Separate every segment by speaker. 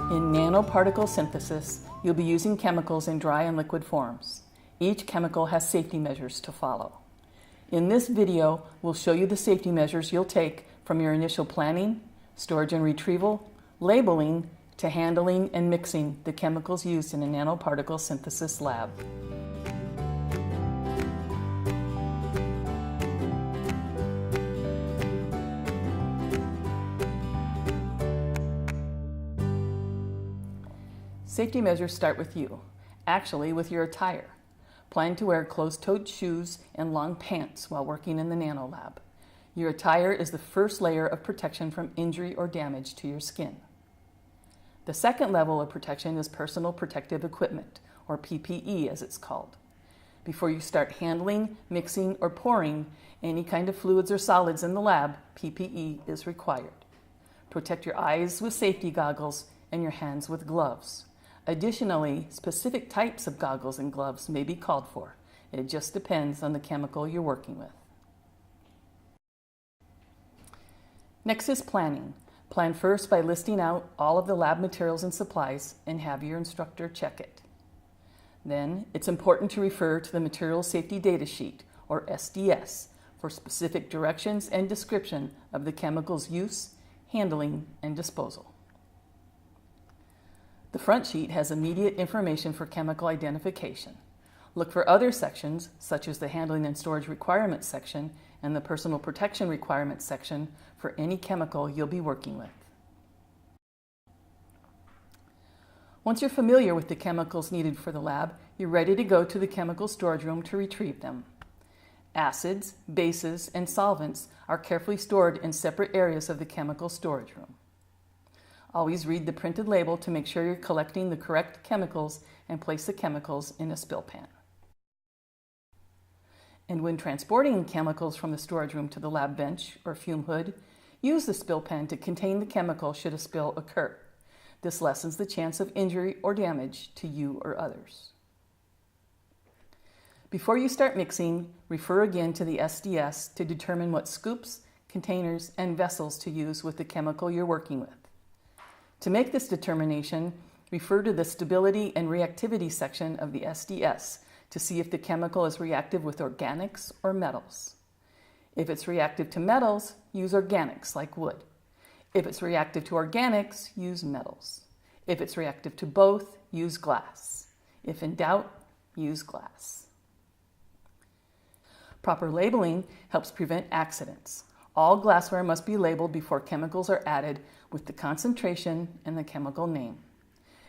Speaker 1: In nanoparticle synthesis, you'll be using chemicals in dry and liquid forms. Each chemical has safety measures to follow. In this video, we'll show you the safety measures you'll take from your initial planning, storage and retrieval, labeling, to handling and mixing the chemicals used in a nanoparticle synthesis lab. Safety measures start with you, actually with your attire. Plan to wear closed-toed shoes and long pants while working in the nano lab. Your attire is the first layer of protection from injury or damage to your skin. The second level of protection is personal protective equipment, or PPE as it's called. Before you start handling, mixing, or pouring any kind of fluids or solids in the lab, PPE is required. Protect your eyes with safety goggles and your hands with gloves. Additionally, specific types of goggles and gloves may be called for. It just depends on the chemical you're working with. Next is planning. Plan first by listing out all of the lab materials and supplies and have your instructor check it. Then, it's important to refer to the Material Safety Data Sheet, or SDS, for specific directions and description of the chemical's use, handling, and disposal. The front sheet has immediate information for chemical identification. Look for other sections, such as the Handling and Storage Requirements section and the Personal Protection Requirements section, for any chemical you'll be working with. Once you're familiar with the chemicals needed for the lab, you're ready to go to the chemical storage room to retrieve them. Acids, bases, and solvents are carefully stored in separate areas of the chemical storage room. Always read the printed label to make sure you're collecting the correct chemicals and place the chemicals in a spill pan. And when transporting chemicals from the storage room to the lab bench or fume hood, use the spill pan to contain the chemical should a spill occur. This lessens the chance of injury or damage to you or others. Before you start mixing, refer again to the SDS to determine what scoops, containers, and vessels to use with the chemical you're working with. To make this determination, refer to the Stability and Reactivity section of the SDS to see if the chemical is reactive with organics or metals. If it's reactive to metals, use organics like wood. If it's reactive to organics, use metals. If it's reactive to both, use glass. If in doubt, use glass. Proper labeling helps prevent accidents. All glassware must be labeled before chemicals are added with the concentration and the chemical name.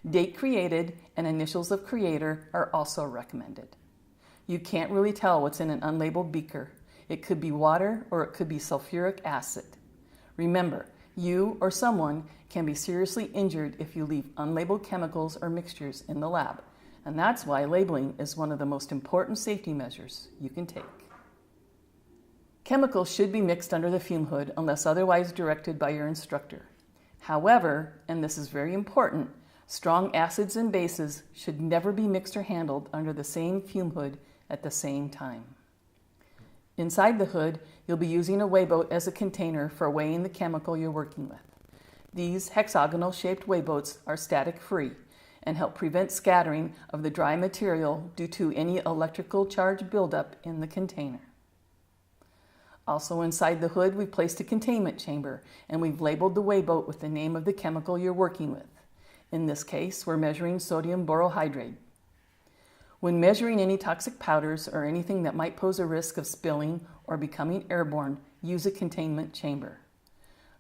Speaker 1: Date created and initials of creator are also recommended. You can't really tell what's in an unlabeled beaker. It could be water or it could be sulfuric acid. Remember, you or someone can be seriously injured if you leave unlabeled chemicals or mixtures in the lab, and that's why labeling is one of the most important safety measures you can take. Chemicals should be mixed under the fume hood unless otherwise directed by your instructor. However, and this is very important, strong acids and bases should never be mixed or handled under the same fume hood at the same time. Inside the hood, you'll be using a weighboat as a container for weighing the chemical you're working with. These hexagonal-shaped weighboats are static-free and help prevent scattering of the dry material due to any electrical charge buildup in the container. Also inside the hood, we've placed a containment chamber and we've labeled the weighboat with the name of the chemical you're working with. In this case, we're measuring sodium borohydrate. When measuring any toxic powders or anything that might pose a risk of spilling or becoming airborne, use a containment chamber.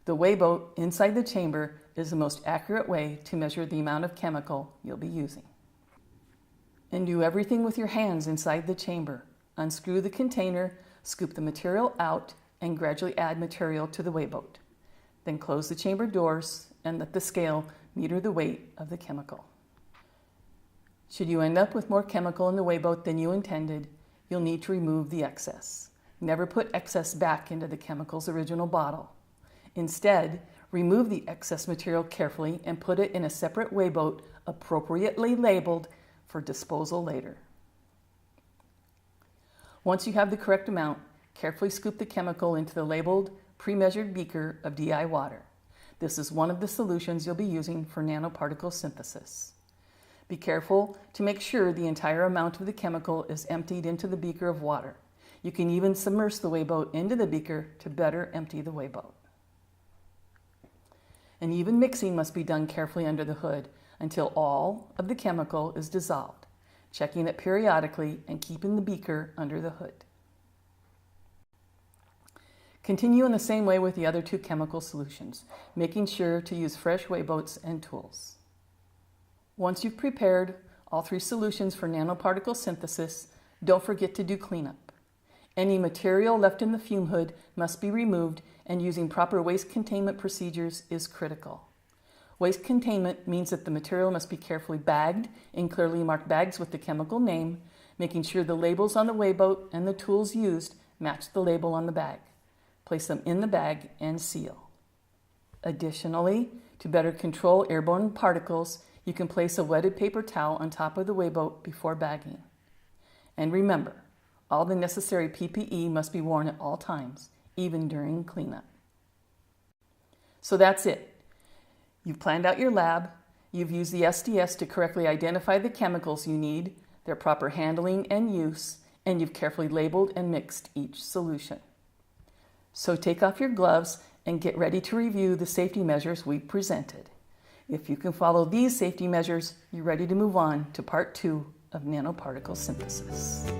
Speaker 1: The weighboat inside the chamber is the most accurate way to measure the amount of chemical you'll be using. And do everything with your hands inside the chamber. Unscrew the container, scoop the material out, and gradually add material to the weighboat. Then close the chamber doors and let the scale meter the weight of the chemical. Should you end up with more chemical in the weighboat than you intended, you'll need to remove the excess. Never put excess back into the chemical's original bottle. Instead, remove the excess material carefully and put it in a separate weighboat appropriately labeled for disposal later. Once you have the correct amount, carefully scoop the chemical into the labeled, pre-measured beaker of DI water. This is one of the solutions you'll be using for nanoparticle synthesis. Be careful to make sure the entire amount of the chemical is emptied into the beaker of water. You can even submerge the wayboat into the beaker to better empty the wayboat. And even mixing must be done carefully under the hood until all of the chemical is dissolved, checking it periodically and keeping the beaker under the hood. Continue in the same way with the other two chemical solutions, making sure to use fresh wayboats and tools. Once you've prepared all three solutions for nanoparticle synthesis, don't forget to do cleanup. Any material left in the fume hood must be removed, and using proper waste containment procedures is critical. Waste containment means that the material must be carefully bagged in clearly marked bags with the chemical name, making sure the labels on the wayboat and the tools used match the label on the bag. Place them in the bag and seal. Additionally, to better control airborne particles, you can place a wetted paper towel on top of the wayboat before bagging. And remember, all the necessary PPE must be worn at all times, even during cleanup. So that's it. You've planned out your lab, you've used the SDS to correctly identify the chemicals you need, their proper handling and use, and you've carefully labeled and mixed each solution. So take off your gloves and get ready to review the safety measures we presented. If you can follow these safety measures, you're ready to move on to part 2 of nanoparticle synthesis.